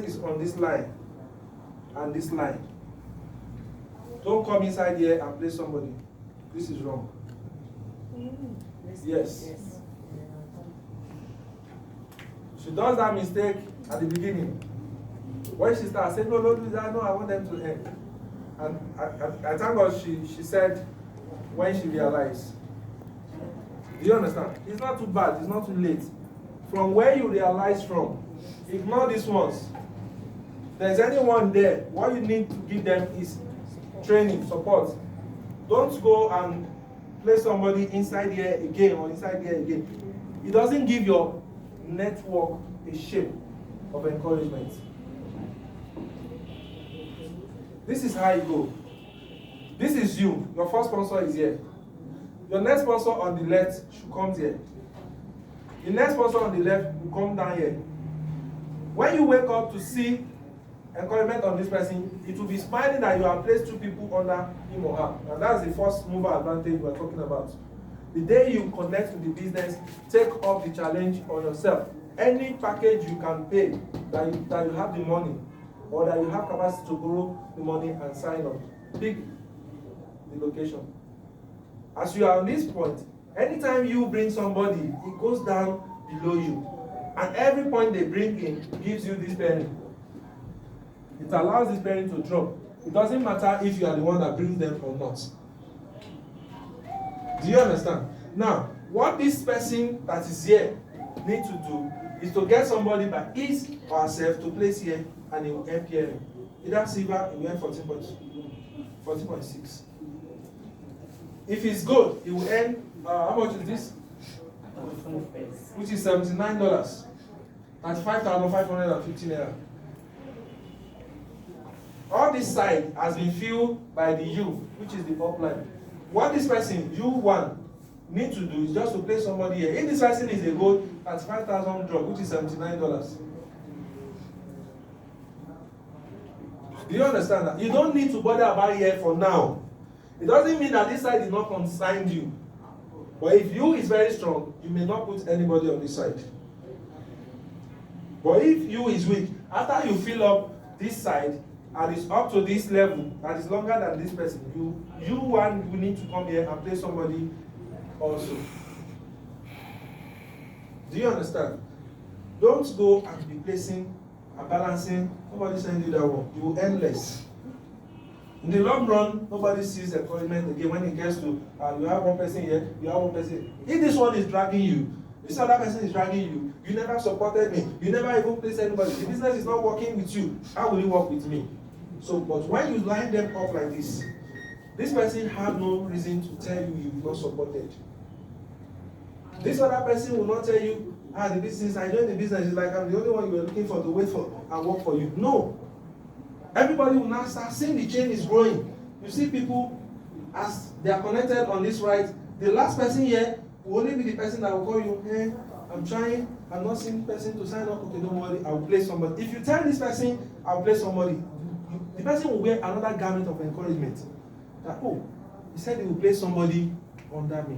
is on this line and this line. Don't come inside here and play somebody. This is wrong. Yes. She does that mistake at the beginning. When she starts saying, no, don't do that, no, I want them to end. And I thank God she said when she realized. Do you understand? It's not too bad, it's not too late. From where you realize from, ignore these ones. If there's anyone there, what you need to give them is training, support. Don't go and play somebody inside here again or inside here again. It doesn't give your network a shape of encouragement. This is how you go. This is you. Your first sponsor is here. Your next sponsor on the left should come here. The next sponsor on the left will come down here. When you wake up to see encouragement on this person, it will be smiling that you have placed two people under him or her. And that's the first mover advantage we're talking about. The day you connect with the business, take up the challenge on yourself. Any package you can pay that you have the money or that you have capacity to borrow the money and sign up. Pick the location. As you are on this point, anytime you bring somebody, it goes down below you. And every point they bring in gives you this bearing. It allows this bearing to drop. It doesn't matter if you are the one that brings them or not. Do you understand? Now, what this person that is here needs to do is to get somebody by his or herself to place here and he will earn PLM. Either silver, he will earn 14.6. If it's gold, he will earn, how much is this? Which is $79. At 5,550 naira. All this side has been filled by the U, which is the upline. What this person, U1, need to do is just to place somebody here. If this person is a gold, that's 5,000 drop, which is $79. Do you understand that? You don't need to bother about here for now. It doesn't mean that this side is not consigned you. But if you is very strong, you may not put anybody on this side. But if you is weak, after you fill up this side, and it's up to this level, that is longer than this person, you one will need to come here and play somebody also. Do you understand? Don't go and be placing and balancing. Nobody send you that one. You will earn less. In the long run, nobody sees encouragement again when it gets to you have one person here, you have one person. If this one is dragging you, this other person is dragging you, you never supported me, you never even placed anybody, the business is not working with you, how will it work with me? So, but when you line them up like this person have no reason to tell you you've not supported. This other person will not tell you, the business, I joined the business, it's like I'm the only one you were looking for to wait for and work for you. No. Everybody will now start seeing the chain is growing. You see people, as they are connected on this right, the last person here will only be the person that will call you, hey, I'm trying, I'm not seeing the person to sign up, okay, don't worry, I will play somebody. If you tell this person, I'll play somebody, the person will wear another garment of encouragement. That, oh, he said he will play somebody under me.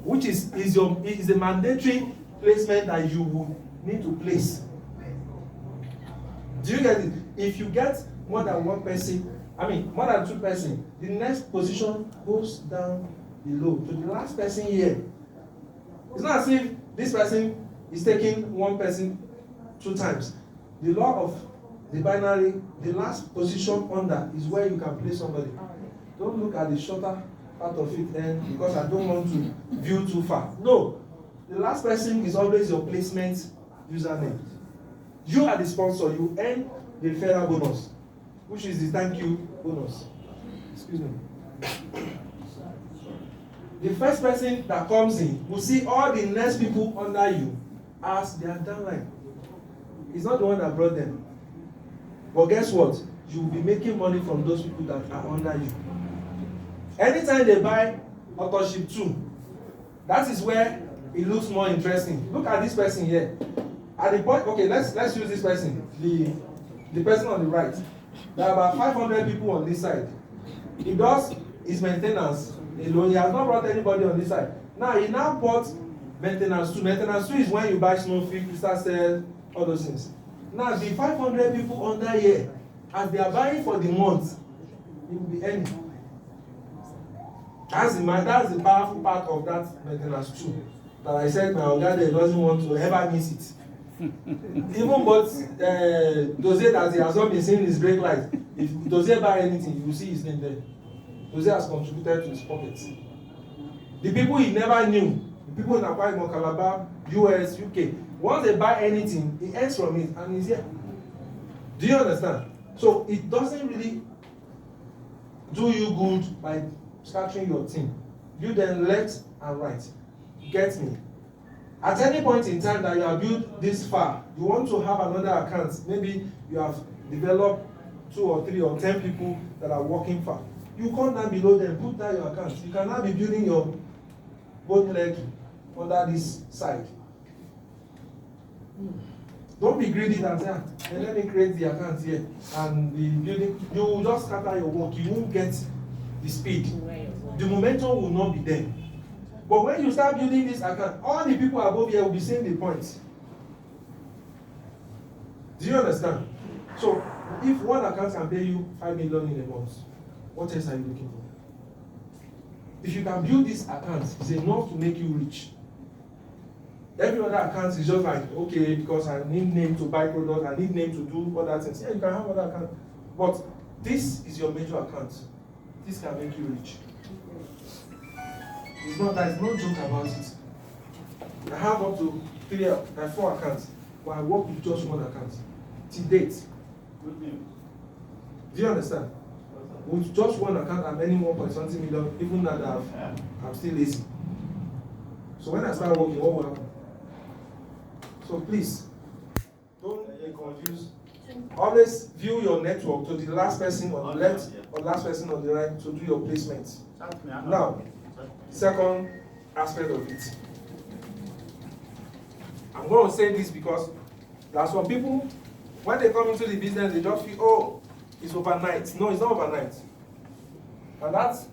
Which is a mandatory placement that you will need to place. Do you get it? If you get more than one person, more than two persons, the next position goes down below to the last person here. It's not as if this person is taking one person two times. The law of the binary, the last position under is where you can place somebody. Don't look at the shorter part of it because I don't want to view too far. No. The last person is always your placement username. You are the sponsor, you earn the referral bonus, which is the thank you bonus. Excuse me. The first person that comes in will see all the next people under you as their downline. It's not the one that brought them. But guess what? You will be making money from those people that are under you. Anytime they buy authorship 2, that is where it looks more interesting. Look at this person here. At the point, okay, let's use this person, the person on the right. There are about 500 people on this side. He does his maintenance alone. He has not brought anybody on this side. Now he bought maintenance 2. Maintenance 2 is when you buy Snowflake, crystal cell, all those things. Now the 500 people under here, as they are buying for the month, it will be earning. That's the powerful part of that maintenance too. That I said my Oga doesn't want to ever miss it. Even but Dozie, as he has not been seeing his brake light, if Dozie buy anything, you will see his name there. Dozie has contributed to his pockets. The people he never knew, the people in Akwa Ibom, Calabar, US, UK, once they buy anything, he earns from it and he's here. Do you understand? So it doesn't really do you good by scattering your team. You then left and right. Get me? At any point in time that you have built this far, you want to have another account. Maybe you have developed 2 or 3 or 10 people that are working far. You come down below them, put down your account. You can now be building your both leg under this side. Don't be greedy and say, and let me create the account here and the building. You will just scatter your work. You won't get the speed. The momentum will not be there. But when you start building this account, all the people above here will be seeing the points. Do you understand? So, if one account can pay you 5 million in a month, what else are you looking for? If you can build this account, it's enough to make you rich. Every other account is just like, okay, because I need name to buy products, I need name to do other things. Yeah, you can have other accounts. But this is your major account. This can make you rich. There's no joke about it. I have up to 4 accounts, but I work with just one account. To date. Do you understand? With just one account, I'm earning 1.something million, even now that I'm still lazy. So when I start working, what will happen? So please, don't get confused. Always view your network to the last person on the left or last person on the right to do your placement. Now, second aspect of it. I'm going to say this because there are some people, when they come into the business, they just feel, oh, it's overnight. No, it's not overnight. And that's